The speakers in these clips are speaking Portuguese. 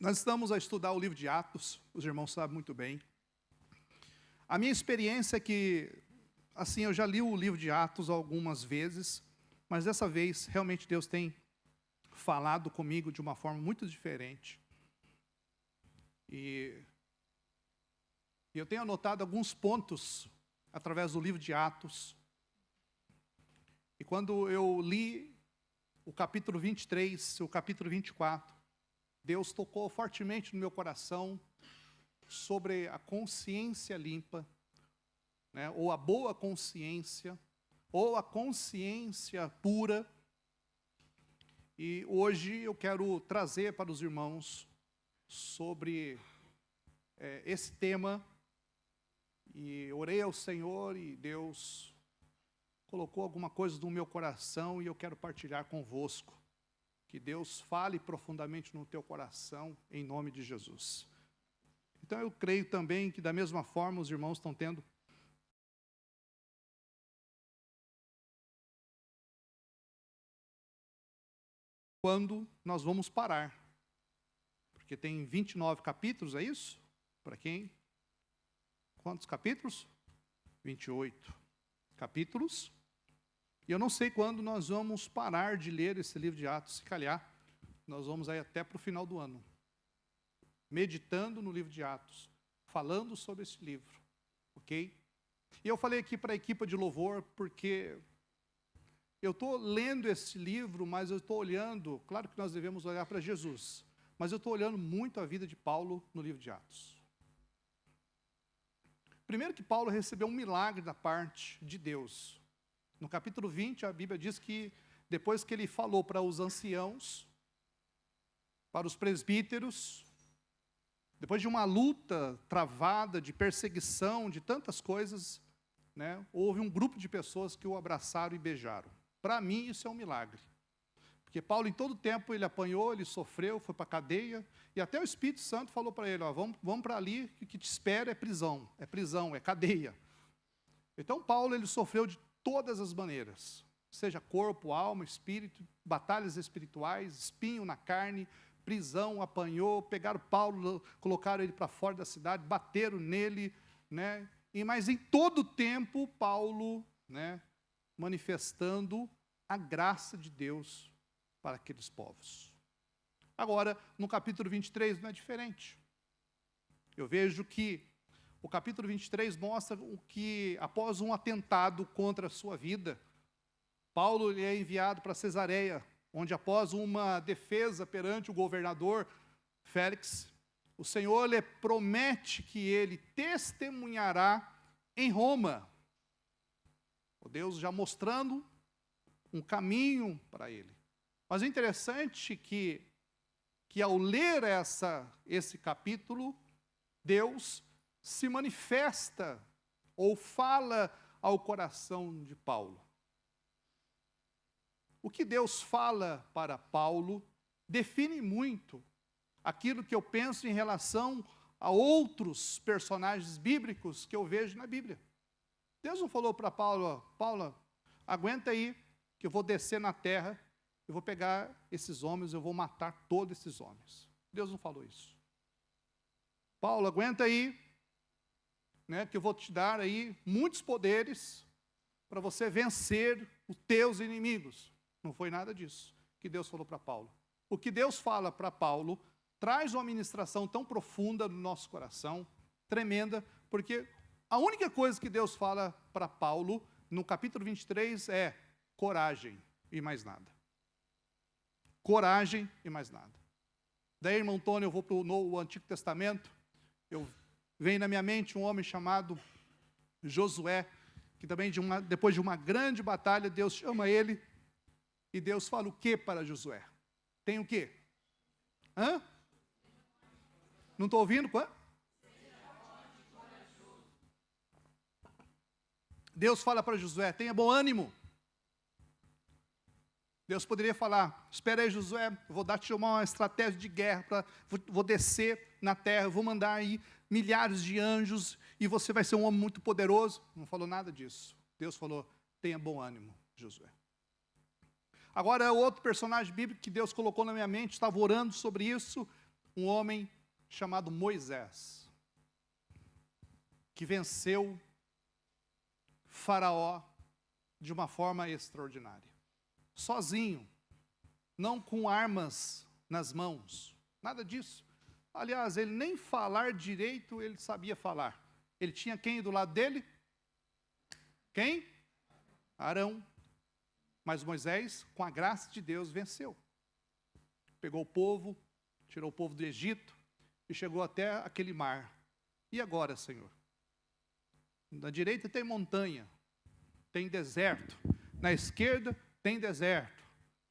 Nós estamos a estudar o livro de Atos, os irmãos sabem muito bem. A minha experiência é que, assim, eu já li o livro de Atos algumas vezes, mas dessa vez, realmente, Deus tem falado comigo de uma forma muito diferente. E eu tenho anotado alguns pontos através do livro de Atos. E quando eu li o capítulo 23, o capítulo 24, Deus tocou fortemente no meu coração sobre a consciência limpa, né, ou a boa consciência, ou a consciência pura. E hoje eu quero trazer para os irmãos sobre esse tema. E orei ao Senhor e Deus colocou alguma coisa no meu coração e eu quero partilhar convosco. Que Deus fale profundamente no teu coração, em nome de Jesus. Então eu creio também que da mesma forma os irmãos estão tendo quando nós vamos parar. Porque tem 29 capítulos, é isso? Para quem? Quantos capítulos? 28 capítulos. E eu não sei quando nós vamos parar de ler esse livro de Atos, se calhar, nós vamos aí até para o final do ano, meditando no livro de Atos, falando sobre esse livro, ok? E eu falei aqui para a equipe de louvor, porque eu estou lendo esse livro, mas eu estou olhando, claro que nós devemos olhar para Jesus, mas eu estou olhando muito a vida de Paulo no livro de Atos. Primeiro que Paulo recebeu um milagre da parte de Deus. No capítulo 20, a Bíblia diz que depois que ele falou para os anciãos, para os presbíteros, depois de uma luta travada, de perseguição, de tantas coisas, né, houve um grupo de pessoas que o abraçaram e beijaram. Para mim, isso é um milagre. Porque Paulo, em todo tempo, ele apanhou, ele sofreu, foi para a cadeia, e até o Espírito Santo falou para ele, ó, vamos para ali, que o que te espera é prisão, é cadeia. Então, Paulo, ele sofreu de todas as maneiras, seja corpo, alma, espírito, batalhas espirituais, espinho na carne, prisão, apanhou, pegaram Paulo, colocaram ele para fora da cidade, bateram nele, né? Mas em todo tempo, Paulo, né, manifestando a graça de Deus para aqueles povos. Agora, no capítulo 23 não é diferente. Eu vejo que o capítulo 23 mostra o que, após um atentado contra a sua vida, Paulo é enviado para Cesareia, onde após uma defesa perante o governador Félix, o Senhor lhe promete que ele testemunhará em Roma. O Deus já mostrando um caminho para ele. Mas é interessante que ao ler esse capítulo, Deus se manifesta ou fala ao coração de Paulo. O que Deus fala para Paulo define muito aquilo que eu penso em relação a outros personagens bíblicos que eu vejo na Bíblia. Deus não falou para Paulo, Paulo, aguenta aí, que eu vou descer na terra, eu vou pegar esses homens, eu vou matar todos esses homens. Deus não falou isso. Paulo, aguenta aí, né, que eu vou te dar aí muitos poderes para você vencer os teus inimigos. Não foi nada disso que Deus falou para Paulo. O que Deus fala para Paulo traz uma ministração tão profunda no nosso coração, tremenda, porque a única coisa que Deus fala para Paulo, no capítulo 23, é coragem e mais nada. Coragem e mais nada. Daí, irmão Antônio, eu vou para o Antigo Testamento, vem na minha mente um homem chamado Josué, que também depois de uma grande batalha, Deus chama ele, e Deus fala o que para Josué? Tem o quê? Hã? Não estou ouvindo? Deus fala para Josué, tenha bom ânimo. Deus poderia falar, espera aí Josué, eu vou te uma estratégia de guerra, vou descer na terra, vou mandar aí milhares de anjos, e você vai ser um homem muito poderoso. Não falou nada disso. Deus falou, tenha bom ânimo, Josué. Agora, outro personagem bíblico que Deus colocou na minha mente, estava orando sobre isso, um homem chamado Moisés, que venceu Faraó de uma forma extraordinária. Sozinho, não com armas nas mãos, nada disso. Aliás, ele nem falar direito ele sabia falar. Ele tinha quem do lado dele? Quem? Arão. Mas Moisés, com a graça de Deus, venceu. Pegou o povo, tirou o povo do Egito e chegou até aquele mar. E agora, Senhor? Na direita tem montanha, tem deserto. Na esquerda tem deserto.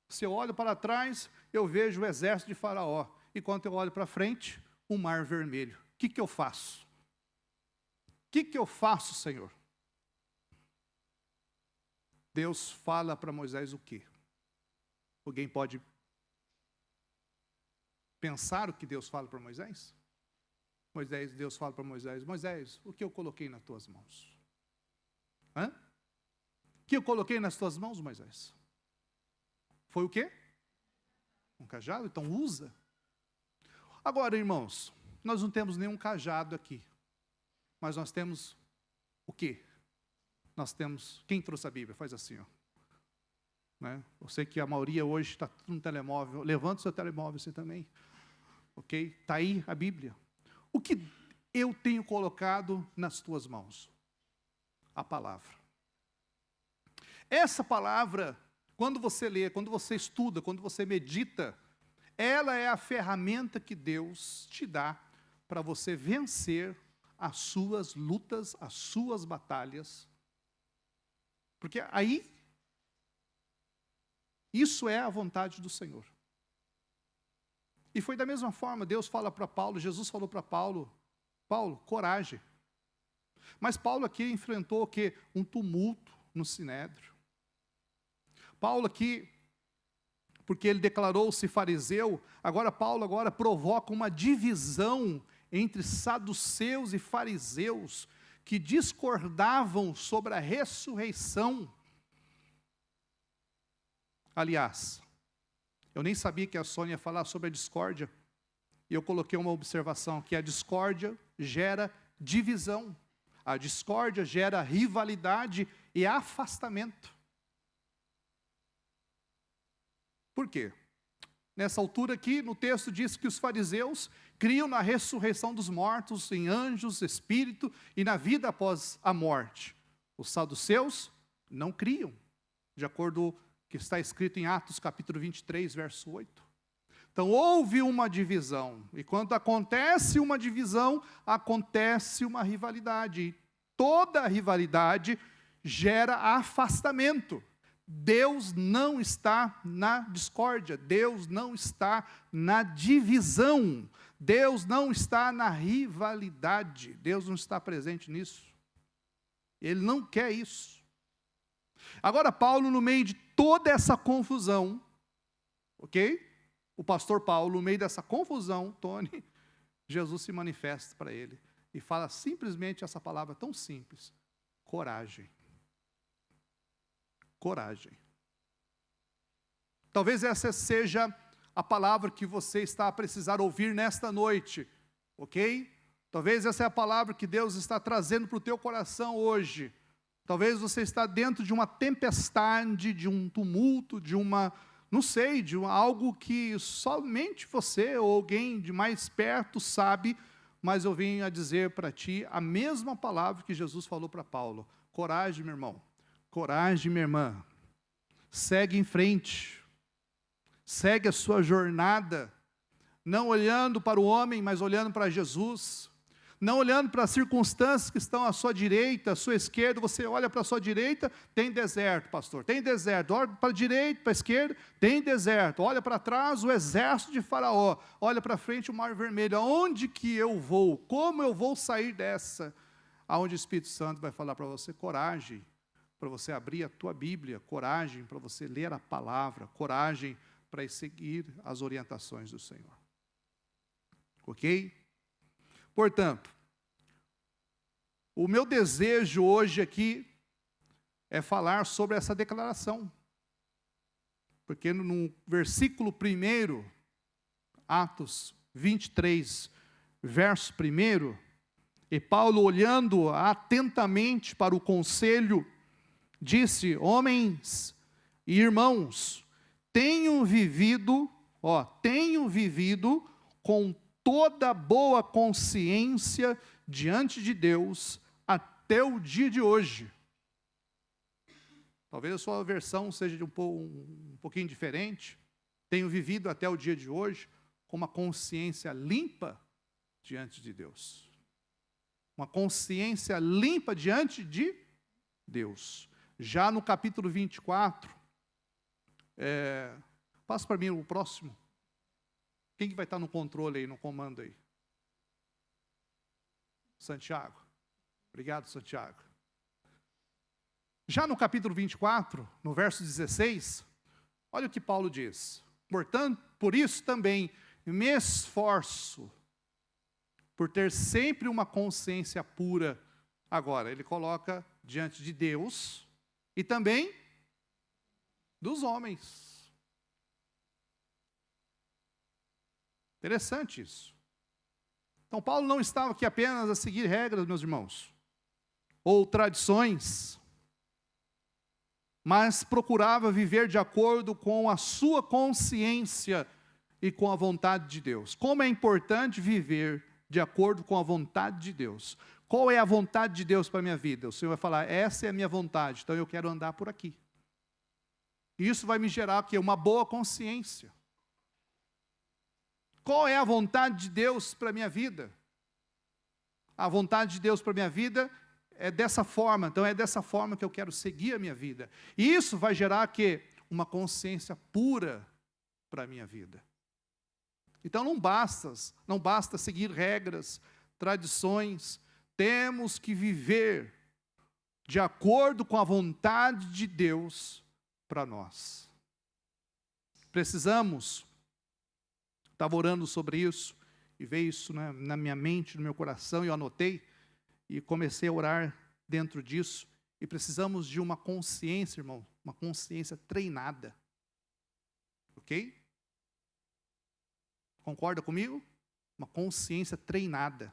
Se eu olho para trás, eu vejo o exército de Faraó. E quando eu olho para frente, o mar vermelho. O que eu faço? O que eu faço, Senhor? Deus fala para Moisés o quê? Alguém pode pensar o que Deus fala para Moisés? Deus fala para Moisés, Moisés, o que eu coloquei nas tuas mãos? Hã? O que eu coloquei nas tuas mãos, Moisés? Foi o quê? Um cajado? Então usa. Agora, irmãos, nós não temos nenhum cajado aqui. Mas nós temos o quê? Nós temos, quem trouxe a Bíblia? Faz assim, ó. Né? Eu sei que a maioria hoje está no telemóvel. Levanta o seu telemóvel, você também. Ok? Está aí a Bíblia. O que eu tenho colocado nas tuas mãos? A palavra. Essa palavra, quando você lê, quando você estuda, quando você medita, ela é a ferramenta que Deus te dá para você vencer as suas lutas, as suas batalhas. Porque aí, isso é a vontade do Senhor. E foi da mesma forma, Deus fala para Paulo, Jesus falou para Paulo, Paulo, coragem. Mas Paulo aqui enfrentou o quê? Um tumulto no Sinédrio. Paulo aqui, porque ele declarou-se fariseu, agora Paulo provoca uma divisão entre saduceus e fariseus, que discordavam sobre a ressurreição. Aliás, eu nem sabia que a Sônia ia falar sobre a discórdia, e eu coloquei uma observação, que a discórdia gera divisão, a discórdia gera rivalidade e afastamento. Por quê? Nessa altura aqui, no texto diz que os fariseus criam na ressurreição dos mortos, em anjos, espírito e na vida após a morte. Os saduceus não criam, de acordo com o que está escrito em Atos capítulo 23, verso 8. Então houve uma divisão, e quando acontece uma divisão, acontece uma rivalidade. E toda rivalidade gera afastamento. Deus não está na discórdia, Deus não está na divisão, Deus não está na rivalidade, Deus não está presente nisso. Ele não quer isso. Agora Paulo, no meio de toda essa confusão, ok? O pastor Paulo, no meio dessa confusão, Tony, Jesus se manifesta para ele e fala simplesmente essa palavra tão simples: coragem. Coragem. Talvez essa seja a palavra que você está a precisar ouvir nesta noite, ok? Talvez essa é a palavra que Deus está trazendo para o teu coração hoje. Talvez você está dentro de uma tempestade, de um tumulto, de uma, não sei, de algo que somente você ou alguém de mais perto sabe, mas eu venho a dizer para ti a mesma palavra que Jesus falou para Paulo: coragem, meu irmão. Coragem, minha irmã, segue em frente, segue a sua jornada, não olhando para o homem, mas olhando para Jesus, não olhando para as circunstâncias que estão à sua direita, à sua esquerda. Você olha para a sua direita, tem deserto, pastor, tem deserto. Olha para a direita, para a esquerda, tem deserto. Olha para trás, o exército de Faraó. Olha para frente, o mar vermelho. Aonde que eu vou? Como eu vou sair dessa? Aonde o Espírito Santo vai falar para você: coragem, para você abrir a tua Bíblia, coragem para você ler a palavra, coragem para seguir as orientações do Senhor. Ok? Portanto, o meu desejo hoje aqui é falar sobre essa declaração. Porque no versículo 1, Atos 23, verso 1, e Paulo, olhando atentamente para o conselho, disse: homens e irmãos, tenho vivido com toda boa consciência diante de Deus até o dia de hoje. Talvez a sua versão seja um pouquinho diferente. Tenho vivido até o dia de hoje com uma consciência limpa diante de Deus. Uma consciência limpa diante de Deus. Já no capítulo 24, passa para mim o próximo. Quem que vai estar no controle aí, no comando aí? Santiago. Obrigado, Santiago. Já no capítulo 24, no verso 16, olha o que Paulo diz. Portanto, por isso também me esforço por ter sempre uma consciência pura. Agora, ele coloca diante de Deus e também dos homens. Interessante isso. Então, Paulo não estava aqui apenas a seguir regras, meus irmãos, ou tradições, mas procurava viver de acordo com a sua consciência e com a vontade de Deus. Como é importante viver de acordo com a vontade de Deus. Qual é a vontade de Deus para a minha vida? O Senhor vai falar: essa é a minha vontade, então eu quero andar por aqui. Isso vai me gerar o quê? Uma boa consciência. Qual é a vontade de Deus para a minha vida? A vontade de Deus para a minha vida é dessa forma, então é dessa forma que eu quero seguir a minha vida. E isso vai gerar o quê? Uma consciência pura para a minha vida. Então não basta seguir regras, tradições, temos que viver de acordo com a vontade de Deus para nós. Precisamos, estava orando sobre isso, e veio isso na minha mente, no meu coração, e eu anotei, e comecei a orar dentro disso, e precisamos de uma consciência, irmão, uma consciência treinada. Ok? Concorda comigo? Uma consciência treinada.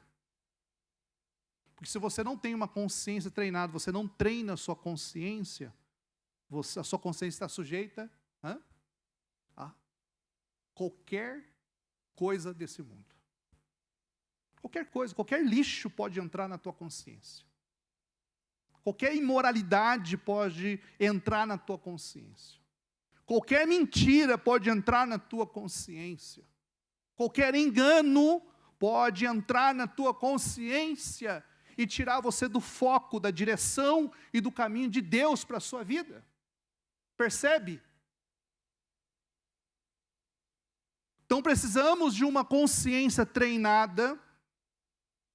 Porque se você não tem uma consciência treinada, você não treina a sua consciência, a sua consciência está sujeita a qualquer coisa desse mundo. Qualquer coisa, qualquer lixo pode entrar na tua consciência. Qualquer imoralidade pode entrar na tua consciência. Qualquer mentira pode entrar na tua consciência. Qualquer engano pode entrar na tua consciência e tirar você do foco, da direção e do caminho de Deus para a sua vida. Percebe? Então precisamos de uma consciência treinada,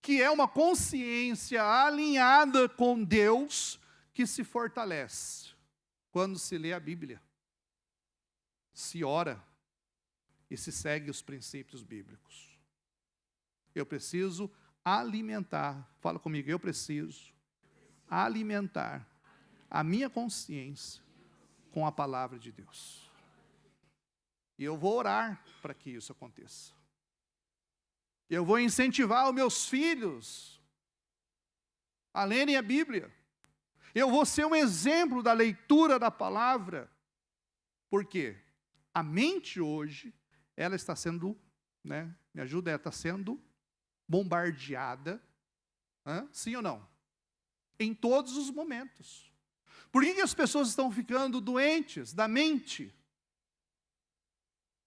que é uma consciência alinhada com Deus, que se fortalece quando se lê a Bíblia, se ora e se segue os princípios bíblicos. Eu preciso alimentar, fala comigo, eu preciso alimentar a minha consciência com a palavra de Deus. E eu vou orar para que isso aconteça. Eu vou incentivar os meus filhos a lerem a Bíblia. Eu vou ser um exemplo da leitura da palavra. Por quê? A mente hoje, ela está sendo, me ajuda, ela está sendo bombardeada, sim ou não? Em todos os momentos. Por que as pessoas estão ficando doentes da mente?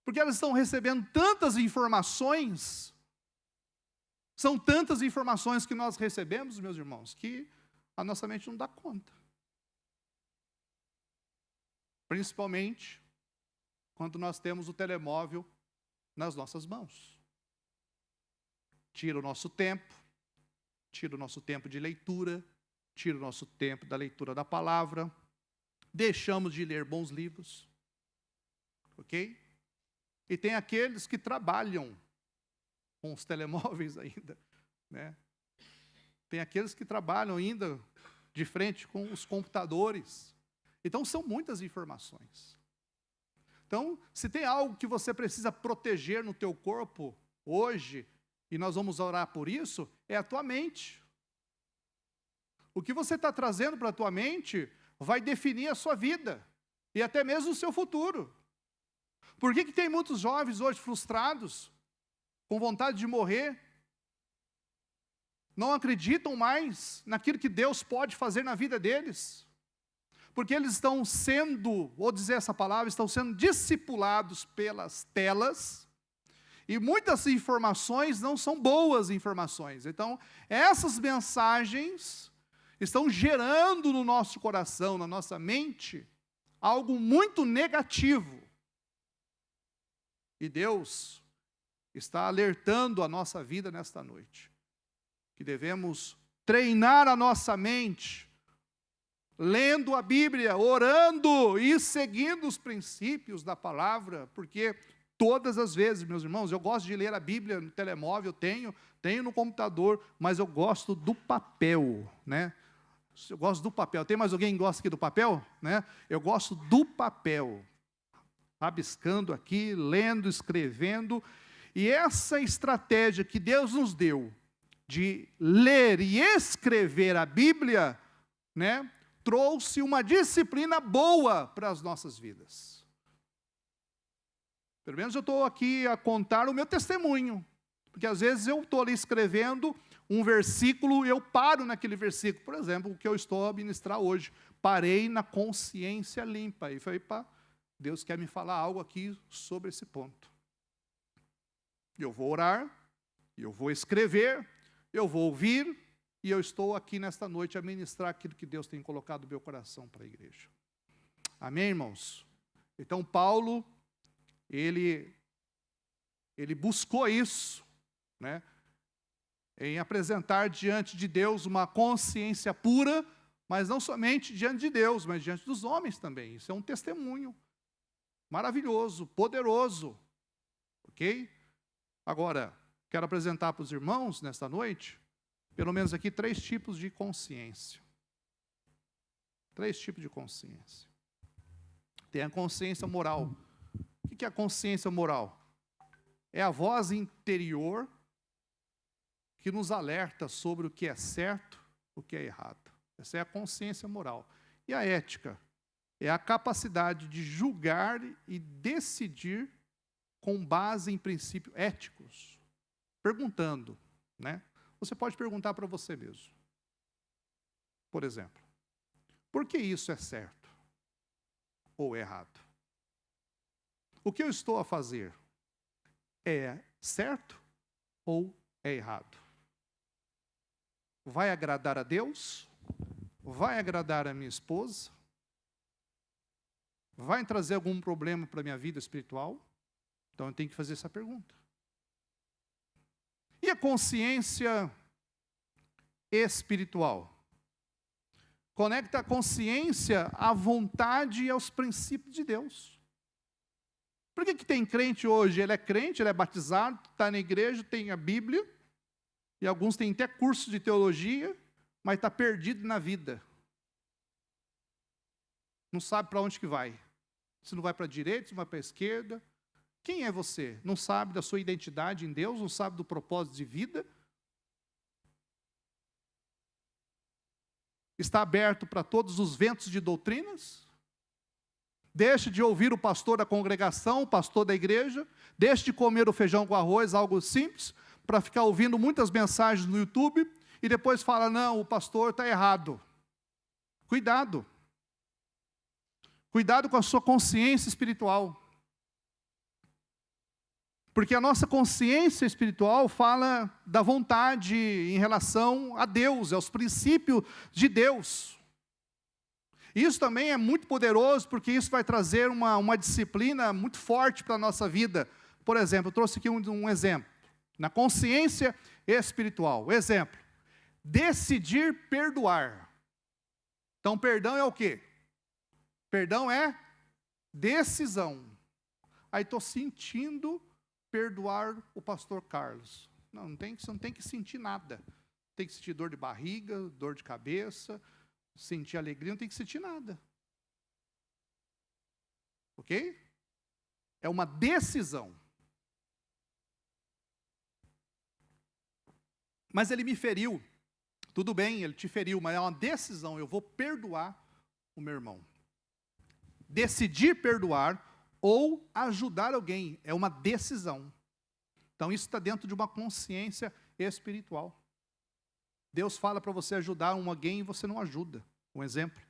Porque elas estão recebendo tantas informações. São tantas informações que nós recebemos, meus irmãos, que a nossa mente não dá conta. Principalmente quando nós temos o telemóvel nas nossas mãos. Tira o nosso tempo de leitura, tira o nosso tempo da leitura da palavra, deixamos de ler bons livros, ok? E tem aqueles que trabalham com os telemóveis ainda, Tem aqueles que trabalham ainda de frente com os computadores. Então, são muitas informações. Então, se tem algo que você precisa proteger no teu corpo, hoje, e nós vamos orar por isso, é a tua mente. O que você está trazendo para a tua mente vai definir a sua vida e até mesmo o seu futuro. Por que tem muitos jovens hoje frustrados, com vontade de morrer, não acreditam mais naquilo que Deus pode fazer na vida deles? Porque eles estão sendo, vou dizer essa palavra, estão sendo discipulados pelas telas, e muitas informações não são boas informações. Então, essas mensagens estão gerando no nosso coração, na nossa mente, algo muito negativo. E Deus está alertando a nossa vida nesta noite, que devemos treinar a nossa mente, lendo a Bíblia, orando e seguindo os princípios da palavra, porque todas as vezes, meus irmãos, eu gosto de ler a Bíblia no telemóvel, tenho no computador, mas eu gosto do papel, né? Eu gosto do papel. Tem mais alguém que gosta aqui do papel? Né? Eu gosto do papel. Rabiscando aqui, lendo, escrevendo. E essa estratégia que Deus nos deu de ler e escrever a Bíblia, né, trouxe uma disciplina boa para as nossas vidas. Pelo menos eu estou aqui a contar o meu testemunho. Porque às vezes eu estou ali escrevendo um versículo e eu paro naquele versículo. Por exemplo, o que eu estou a ministrar hoje. Parei na consciência limpa. E falei, pá, Deus quer me falar algo aqui sobre esse ponto. Eu vou orar, eu vou escrever, eu vou ouvir, e eu estou aqui nesta noite a ministrar aquilo que Deus tem colocado no meu coração para a igreja. Amém, irmãos? Então, Paulo, ele buscou isso, né? Em apresentar diante de Deus uma consciência pura, mas não somente diante de Deus, mas diante dos homens também. Isso é um testemunho maravilhoso, poderoso, ok? Agora, quero apresentar para os irmãos, nesta noite, pelo menos aqui, 3 tipos de consciência. 3 tipos de consciência. Tem a consciência moral. O que é a consciência moral? É a voz interior que nos alerta sobre o que é certo, o que é errado. Essa é a consciência moral. E a ética? É a capacidade de julgar e decidir com base em princípios éticos. Perguntando, né? Você pode perguntar para você mesmo. Por exemplo, por que isso é certo ou errado? O que eu estou a fazer é certo ou é errado? Vai agradar a Deus? Vai agradar a minha esposa? Vai trazer algum problema para a minha vida espiritual? Então eu tenho que fazer essa pergunta. E a consciência espiritual? Conecta a consciência à vontade e aos princípios de Deus. Por que tem crente hoje? Ele é crente, ele é batizado, está na igreja, tem a Bíblia, e alguns têm até curso de teologia, mas está perdido na vida. Não sabe para onde que vai. Se não vai para a direita, se não vai para a esquerda. Quem é você? Não sabe da sua identidade em Deus, não sabe do propósito de vida? Está aberto para todos os ventos de doutrinas? Deixe de ouvir o pastor da congregação, o pastor da igreja. Deixe de comer o feijão com arroz, algo simples, para ficar ouvindo muitas mensagens no YouTube e depois fala, não, o pastor está errado. Cuidado. Cuidado com a sua consciência espiritual. Porque a nossa consciência espiritual fala da vontade em relação a Deus, aos princípios de Deus. Isso também é muito poderoso, porque isso vai trazer uma disciplina muito forte para a nossa vida. Por exemplo, eu trouxe aqui um exemplo. Na consciência espiritual. Exemplo. Decidir perdoar. Então, perdão é o quê? Perdão é decisão. Aí estou sentindo perdoar o pastor Carlos. Não, você não tem que sentir nada. Tem que sentir dor de barriga, dor de cabeça, sentir alegria, não tem que sentir nada. Ok? É uma decisão. Mas ele me feriu. Tudo bem, ele te feriu, mas é uma decisão, eu vou perdoar o meu irmão. Decidir perdoar ou ajudar alguém é uma decisão. Então isso está dentro de uma consciência espiritual. Deus fala para você ajudar alguém e você não ajuda. Um exemplo.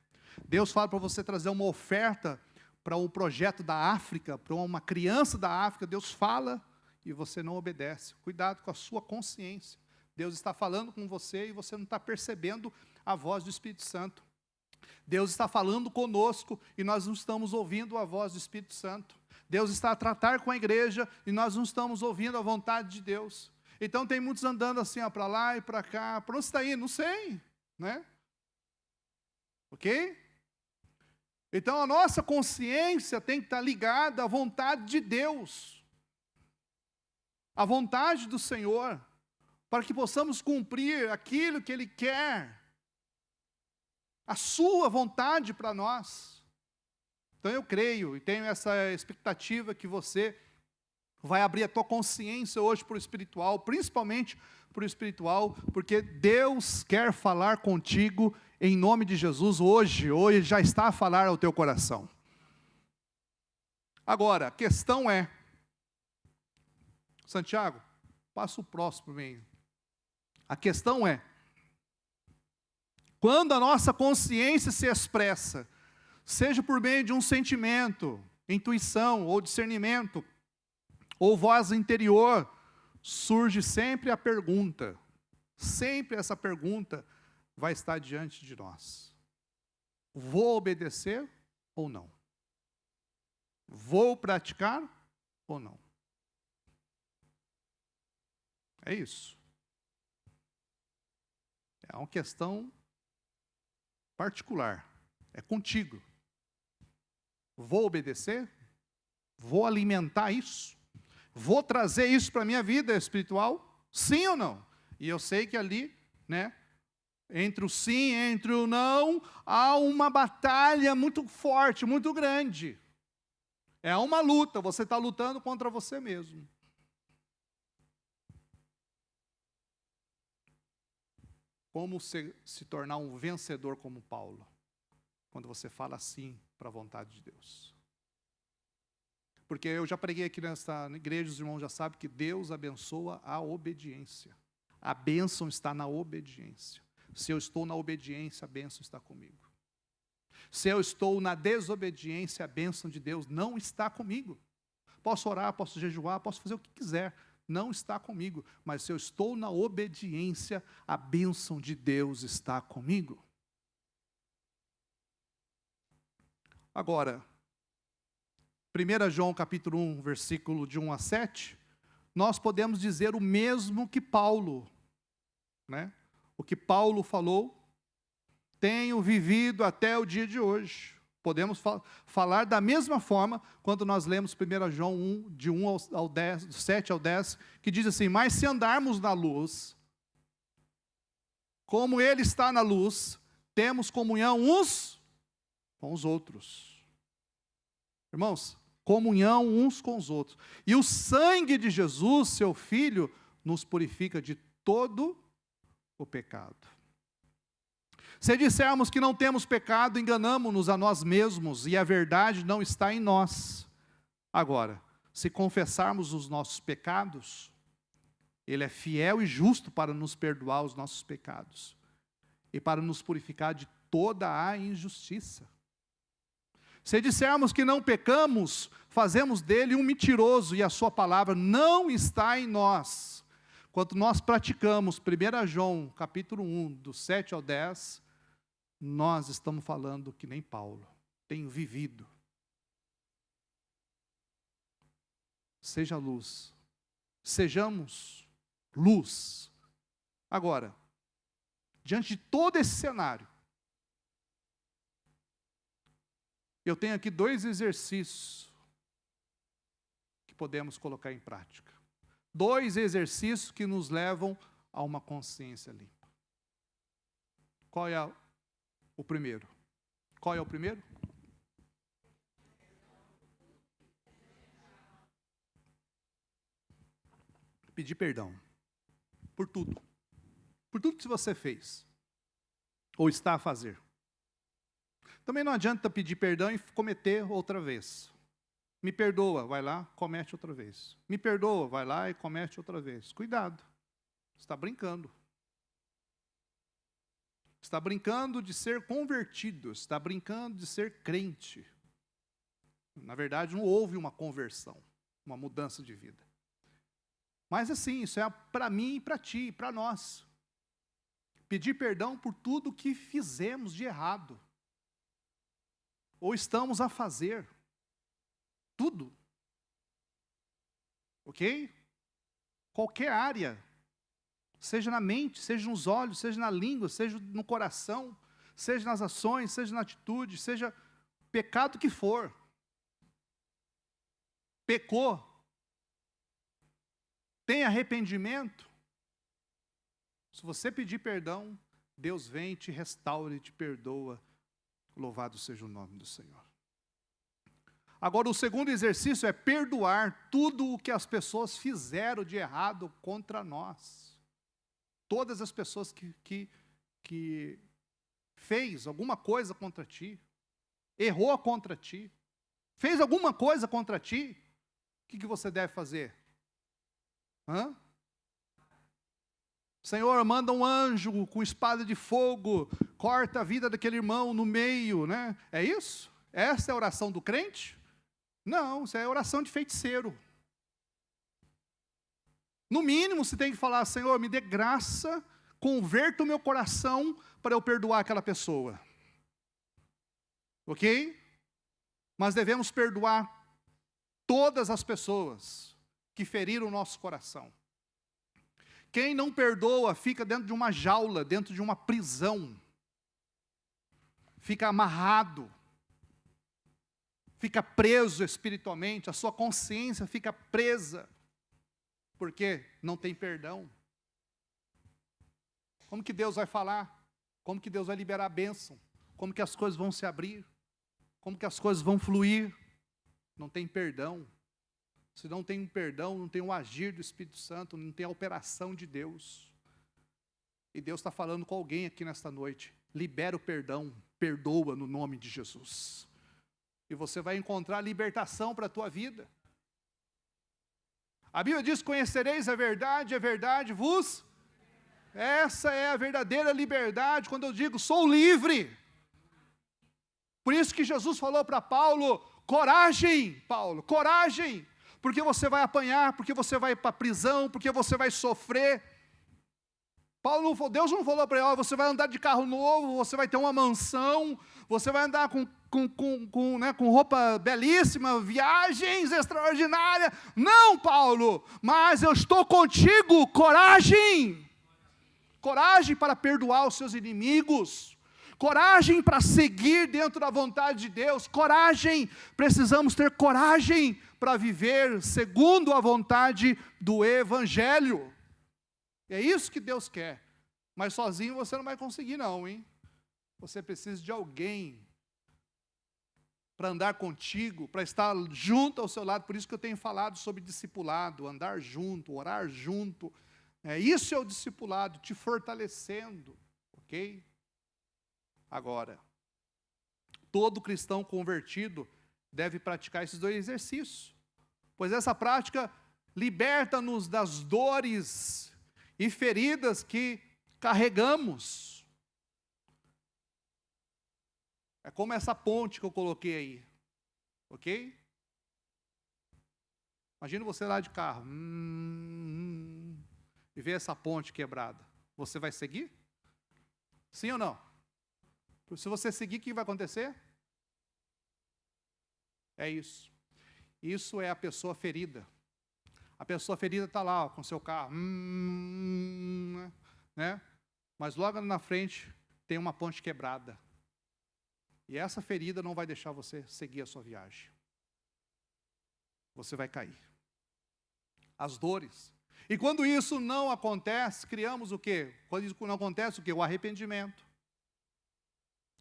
Deus fala para você trazer uma oferta para um projeto da África, para uma criança da África. Deus fala e você não obedece. Cuidado com a sua consciência. Deus está falando com você e você não está percebendo a voz do Espírito Santo. Deus está falando conosco e nós não estamos ouvindo a voz do Espírito Santo. Deus está a tratar com a igreja e nós não estamos ouvindo a vontade de Deus. Então tem muitos andando assim, para lá e para cá. Para onde você está indo? Não sei, né? Ok? Então a nossa consciência tem que estar ligada à vontade de Deus. À vontade do Senhor. Para que possamos cumprir aquilo que Ele quer. A sua vontade para nós. Então eu creio e tenho essa expectativa que você vai abrir a tua consciência hoje para o espiritual, principalmente para o espiritual, porque Deus quer falar contigo em nome de Jesus hoje já está a falar ao teu coração. Agora, a questão é, Santiago, passa o próximo para mim. A questão é, quando a nossa consciência se expressa, seja por meio de um sentimento, intuição ou discernimento, ou voz interior, surge sempre a pergunta, sempre essa pergunta vai estar diante de nós. Vou obedecer ou não? Vou praticar ou não? É isso. É uma questão particular, é contigo. Vou obedecer? Vou alimentar isso? Vou trazer isso para a minha vida espiritual? Sim ou não? E eu sei que ali, né, entre o sim, entre o não, há uma batalha muito forte, muito grande. É uma luta, você está lutando contra você mesmo. Como se tornar um vencedor como Paulo? Quando você fala sim para a vontade de Deus. Porque eu já preguei aqui nessa igreja, os irmãos já sabem que Deus abençoa a obediência. A bênção está na obediência. Se eu estou na obediência, a bênção está comigo. Se eu estou na desobediência, a bênção de Deus não está comigo. Posso orar, posso jejuar, posso fazer o que quiser. Não está comigo. Mas se eu estou na obediência, a bênção de Deus está comigo. Agora, 1 João capítulo 1, versículo de 1 a 7, nós podemos dizer o mesmo que Paulo, né? O que Paulo falou, tenho vivido até o dia de hoje. Podemos falar da mesma forma quando nós lemos 1 João 1, de 1 ao 10, do 7 ao 10, que diz assim, mas se andarmos na luz, como Ele está na luz, temos comunhão uns com os outros. Irmãos, comunhão uns com os outros. E o sangue de Jesus, seu Filho, nos purifica de todo o pecado. Se dissermos que não temos pecado, enganamo-nos a nós mesmos e a verdade não está em nós. Agora, se confessarmos os nossos pecados, Ele é fiel e justo para nos perdoar os nossos pecados e para nos purificar de toda a injustiça. Se dissermos que não pecamos, fazemos dele um mentiroso e a sua palavra não está em nós. Quando nós praticamos 1 João capítulo 1, do 7 ao 10, nós estamos falando que nem Paulo, tenho vivido. Seja luz, sejamos luz. Agora, diante de todo esse cenário, eu tenho aqui 2 exercícios que podemos colocar em prática. 2 exercícios que nos levam a uma consciência limpa. Qual é o primeiro? Qual é o primeiro? Pedir perdão por tudo. por tudo que você fez, ou está a fazer. Também não adianta pedir perdão e cometer outra vez. Me perdoa, vai lá, comete outra vez. Me perdoa, vai lá e comete outra vez. Cuidado, você está brincando. Está brincando de ser convertido, está brincando de ser crente. Na verdade, não houve uma conversão, uma mudança de vida. Mas assim, isso é para mim e para ti, para nós. Pedir perdão por tudo que fizemos de errado. Ou estamos a fazer. Tudo. Ok? Qualquer área. Seja na mente, seja nos olhos, seja na língua, seja no coração, seja nas ações, seja na atitude, seja pecado que for. Pecou. Tem arrependimento. Se você pedir perdão, Deus vem, te restaura e te perdoa. Louvado seja o nome do Senhor. Agora, o segundo exercício é perdoar tudo o que as pessoas fizeram de errado contra nós. Todas as pessoas que fez alguma coisa contra ti, errou contra ti, fez alguma coisa contra ti, o que você deve fazer? Senhor, manda um anjo com espada de fogo, corta a vida daquele irmão no meio, né? É isso? Essa é a oração do crente? Não, isso é oração de feiticeiro. No mínimo, você tem que falar, Senhor, me dê graça, converta o meu coração para eu perdoar aquela pessoa. Ok? Mas devemos perdoar todas as pessoas que feriram o nosso coração. Quem não perdoa fica dentro de uma jaula, dentro de uma prisão. Fica amarrado. Fica preso espiritualmente, a sua consciência fica presa. Porque não tem perdão. Como que Deus vai falar? Como que Deus vai liberar a bênção? Como que as coisas vão se abrir? Como que as coisas vão fluir? Não tem perdão. Se não tem um perdão, não tem o agir do Espírito Santo, não tem a operação de Deus. E Deus está falando com alguém aqui nesta noite. Libera o perdão, perdoa no nome de Jesus. E você vai encontrar libertação para a tua vida. A Bíblia diz, conhecereis a verdade vos... Essa é a verdadeira liberdade, quando eu digo, sou livre. Por isso que Jesus falou para Paulo, coragem, Paulo, coragem. Porque você vai apanhar, porque você vai para a prisão, porque você vai sofrer. Deus não falou para ele, você vai andar de carro novo, você vai ter uma mansão, você vai andar com roupa belíssima, viagens extraordinárias. Não, Paulo, mas eu estou contigo, coragem. Coragem para perdoar os seus inimigos. Coragem para seguir dentro da vontade de Deus. Coragem, precisamos ter coragem para viver segundo a vontade do Evangelho. É isso que Deus quer. Mas sozinho você não vai conseguir não, hein? Você precisa de alguém para andar contigo, para estar junto ao seu lado. Por isso que eu tenho falado sobre discipulado, andar junto, orar junto. Isso é o discipulado, te fortalecendo, ok? Agora, todo cristão convertido deve praticar esses dois exercícios, pois essa prática liberta-nos das dores e feridas que carregamos. É como essa ponte que eu coloquei aí, ok? Imagina você lá de carro, e ver essa ponte quebrada. Você vai seguir? Sim ou não? Se você seguir, o que vai acontecer? É isso. Isso é a pessoa ferida. A pessoa ferida está lá, ó, com seu carro. Né? Mas logo na frente tem uma ponte quebrada. E essa ferida não vai deixar você seguir a sua viagem. Você vai cair. As dores. E quando isso não acontece, criamos o quê? Quando isso não acontece, o quê? O arrependimento.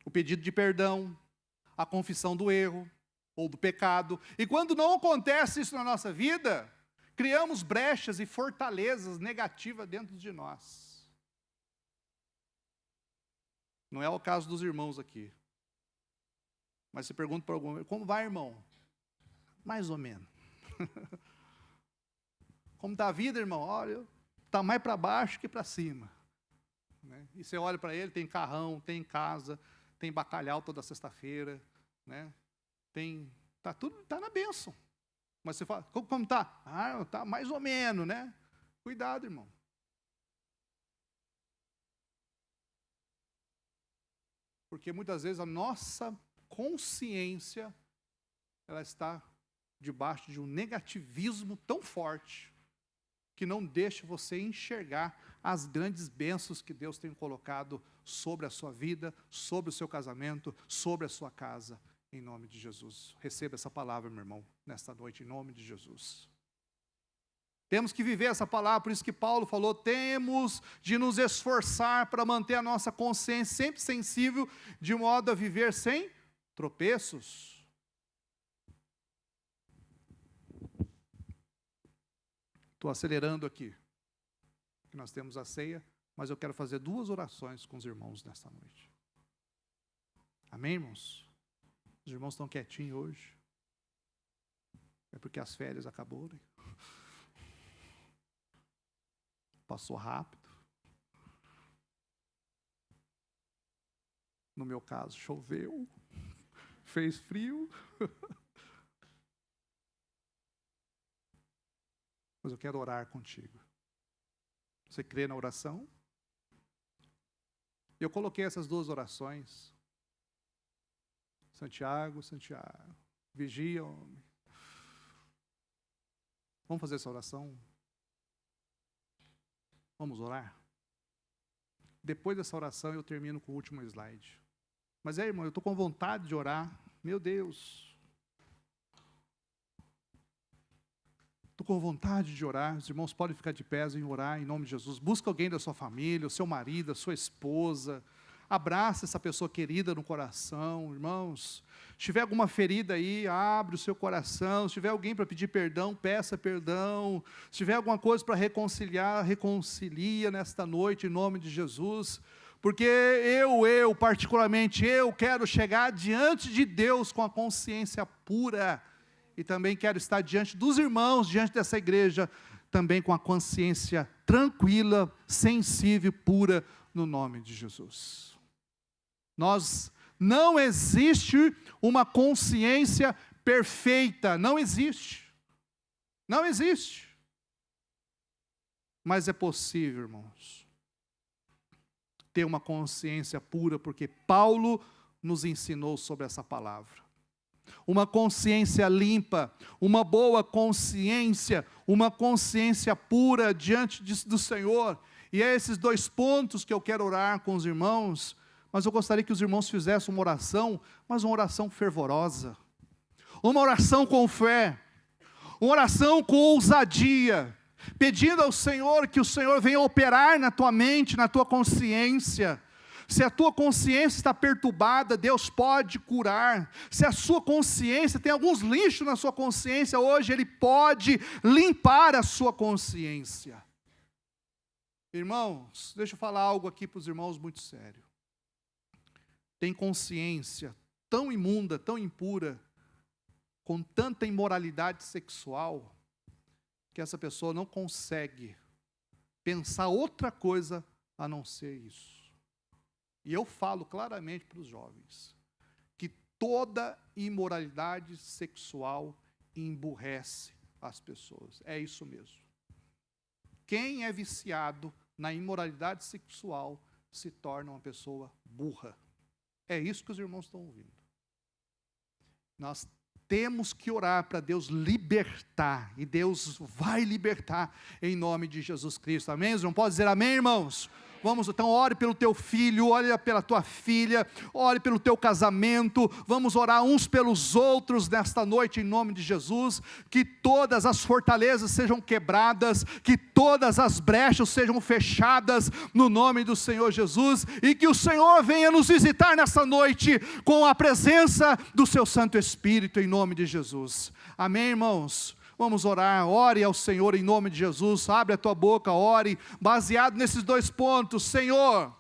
O pedido de perdão. A confissão do erro ou do pecado. E quando não acontece isso na nossa vida, criamos brechas e fortalezas negativas dentro de nós. Não é o caso dos irmãos aqui. Mas se pergunta para algum, como vai, irmão? Mais ou menos. Como está a vida, irmão? Olha, está mais para baixo que para cima. Né? E você olha para ele, tem carrão, tem casa, tem bacalhau toda sexta-feira, né? Tá tudo, tá na bênção. Mas você fala, como está? Ah, está mais ou menos, né? Cuidado, irmão. Porque muitas vezes a nossa consciência, ela está debaixo de um negativismo tão forte, que não deixa você enxergar as grandes bênçãos que Deus tem colocado sobre a sua vida, sobre o seu casamento, sobre a sua casa, em nome de Jesus. Receba essa palavra, meu irmão, nesta noite, em nome de Jesus. Temos que viver essa palavra, por isso que Paulo falou, temos de nos esforçar para manter a nossa consciência sempre sensível, de modo a viver sem tropeços. Estou acelerando aqui, que nós temos a ceia, mas eu quero fazer 2 orações com os irmãos nesta noite. Amém, irmãos? Os irmãos estão quietinhos hoje. É porque as férias acabou, né? Passou rápido. No meu caso, choveu, fez frio. Mas eu quero orar contigo. Você crê na oração? Eu coloquei essas 2 orações. Santiago, vigia, homem. Vamos fazer essa oração? Vamos orar? Depois dessa oração eu termino com o último slide. Mas irmão, eu estou com vontade de orar. Meu Deus. Estou com vontade de orar. Os irmãos podem ficar de pé e orar em nome de Jesus. Busca alguém da sua família, o seu marido, a sua esposa. Abraça essa pessoa querida no coração, irmãos. Se tiver alguma ferida aí, abre o seu coração. Se tiver alguém para pedir perdão, peça perdão. Se tiver alguma coisa para reconciliar, reconcilia nesta noite, em nome de Jesus. Porque particularmente, eu quero chegar diante de Deus com a consciência pura. E também quero estar diante dos irmãos, diante dessa igreja, também com a consciência tranquila, sensível, pura, no nome de Jesus. Não existe uma consciência perfeita, não existe. Não existe. Mas é possível, irmãos, ter uma consciência pura, porque Paulo nos ensinou sobre essa palavra. Uma consciência limpa, uma boa consciência, uma consciência pura diante do Senhor. E é esses 2 pontos que eu quero orar com os irmãos, mas eu gostaria que os irmãos fizessem uma oração, mas uma oração fervorosa, uma oração com fé, uma oração com ousadia, pedindo ao Senhor que o Senhor venha operar na tua mente, na tua consciência. Se a tua consciência está perturbada, Deus pode curar. Se a sua consciência, tem alguns lixos na sua consciência, hoje Ele pode limpar a sua consciência. Irmãos, deixa eu falar algo aqui para os irmãos muito sério. Tem consciência tão imunda, tão impura, com tanta imoralidade sexual, que essa pessoa não consegue pensar outra coisa a não ser isso. E eu falo claramente para os jovens, que toda imoralidade sexual emburrece as pessoas. É isso mesmo. Quem é viciado na imoralidade sexual se torna uma pessoa burra. É isso que os irmãos estão ouvindo. Nós temos que orar para Deus libertar, e Deus vai libertar em nome de Jesus Cristo. Amém? Não pode dizer amém, irmãos? Vamos, então, ore pelo teu filho, ore pela tua filha, ore pelo teu casamento, vamos orar uns pelos outros nesta noite, em nome de Jesus, que todas as fortalezas sejam quebradas, que todas as brechas sejam fechadas, no nome do Senhor Jesus, e que o Senhor venha nos visitar nesta noite, com a presença do seu Santo Espírito, em nome de Jesus. Amém, irmãos? Vamos orar, ore ao Senhor em nome de Jesus, abre a tua boca, ore, baseado nesses 2 pontos. Senhor,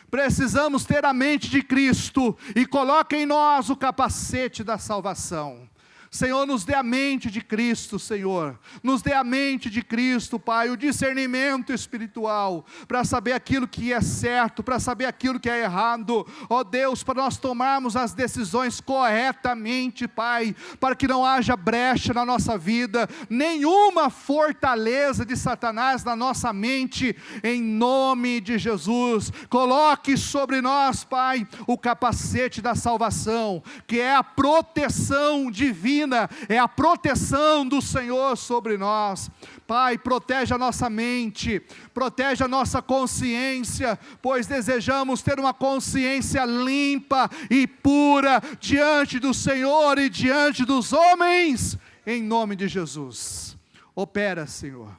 Precisamos ter a mente de Cristo e coloque em nós o capacete da salvação. Senhor, nos dê a mente de Cristo, Senhor, nos dê a mente de Cristo, Pai, o discernimento espiritual, para saber aquilo que é certo, para saber aquilo que é errado, ó Deus, para nós tomarmos as decisões corretamente, Pai, para que não haja brecha na nossa vida, nenhuma fortaleza de Satanás na nossa mente, em nome de Jesus. Coloque sobre nós, Pai, o capacete da salvação, que é a proteção divina, é a proteção do Senhor sobre nós. Pai, protege a nossa mente, protege a nossa consciência, pois desejamos ter uma consciência limpa e pura diante do Senhor e diante dos homens, em nome de Jesus. Opera, Senhor,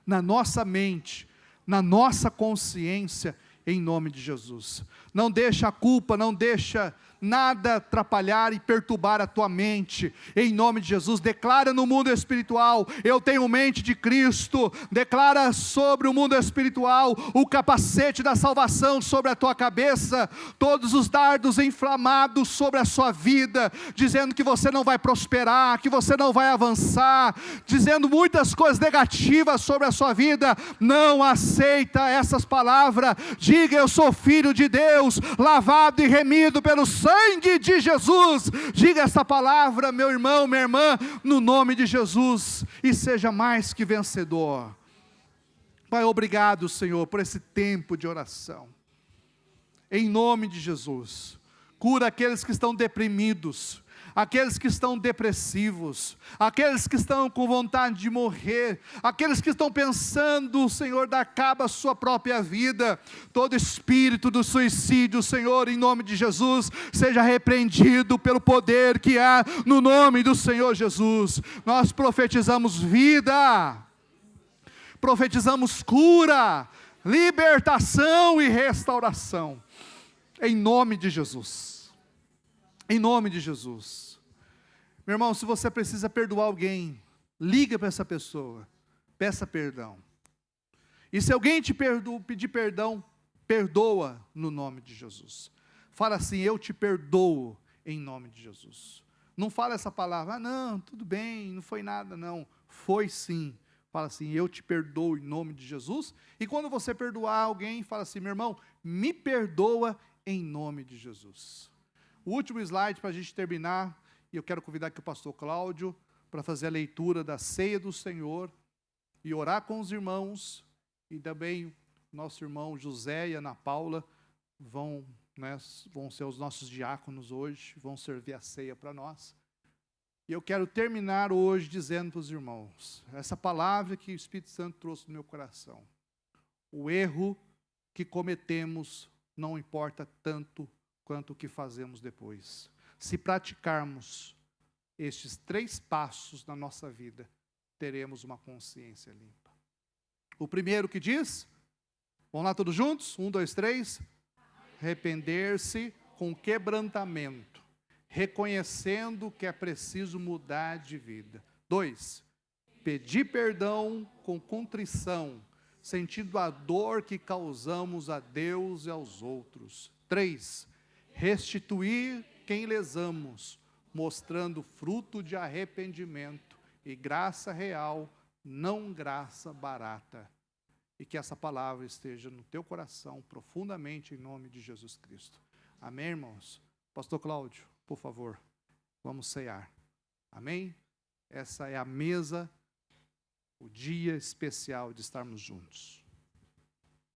na nossa mente, na nossa consciência, em nome de Jesus. Não deixa a culpa, não deixa nada atrapalhar e perturbar a tua mente, em nome de Jesus. Declara no mundo espiritual: eu tenho mente de Cristo. Declara sobre o mundo espiritual o capacete da salvação sobre a tua cabeça, todos os dardos inflamados sobre a sua vida, dizendo que você não vai prosperar, que você não vai avançar, dizendo muitas coisas negativas sobre a sua vida. Não aceita essas palavras. Diga: eu sou filho de Deus, lavado e remido pelo sangue de Jesus. Diga essa palavra, meu irmão, minha irmã, no nome de Jesus, e seja mais que vencedor. Pai, obrigado, Senhor, por esse tempo de oração, em nome de Jesus. Cura aqueles que estão deprimidos, aqueles que estão depressivos, aqueles que estão com vontade de morrer, aqueles que estão pensando, Senhor, dar cabo à sua própria vida. Todo espírito do suicídio, Senhor, em nome de Jesus, seja repreendido pelo poder que há no nome do Senhor Jesus. Nós profetizamos vida, profetizamos cura, libertação e restauração, em nome de Jesus, em nome de Jesus. Meu irmão, se você precisa perdoar alguém, liga para essa pessoa, peça perdão. E se alguém te pedir perdão, perdoa no nome de Jesus. Fala assim: eu te perdoo em nome de Jesus. Não fala essa palavra: ah não, tudo bem, não foi nada não. Foi sim. Fala assim: eu te perdoo em nome de Jesus. E quando você perdoar alguém, fala assim: meu irmão, me perdoa em nome de Jesus. O último slide para a gente terminar, e eu quero convidar aqui o pastor Cláudio para fazer a leitura da ceia do Senhor e orar com os irmãos, e também nosso irmão José e Ana Paula vão ser os nossos diáconos hoje, vão servir a ceia para nós. E eu quero terminar hoje dizendo para os irmãos, essa palavra que o Espírito Santo trouxe no meu coração: o erro que cometemos não importa tanto quanto o que fazemos depois. Se praticarmos estes 3 passos na nossa vida, teremos uma consciência limpa. O primeiro que diz, vamos lá todos juntos? 1, 2, 3. Arrepender-se com quebrantamento, reconhecendo que é preciso mudar de vida. 2, pedir perdão com contrição, sentindo a dor que causamos a Deus e aos outros. 3, restituir quem lesamos, mostrando fruto de arrependimento e graça real, não graça barata. E que essa palavra esteja no teu coração profundamente, em nome de Jesus Cristo. Amém, irmãos? Pastor Cláudio, por favor, vamos cear. Amém? Essa é a mesa, o dia especial de estarmos juntos.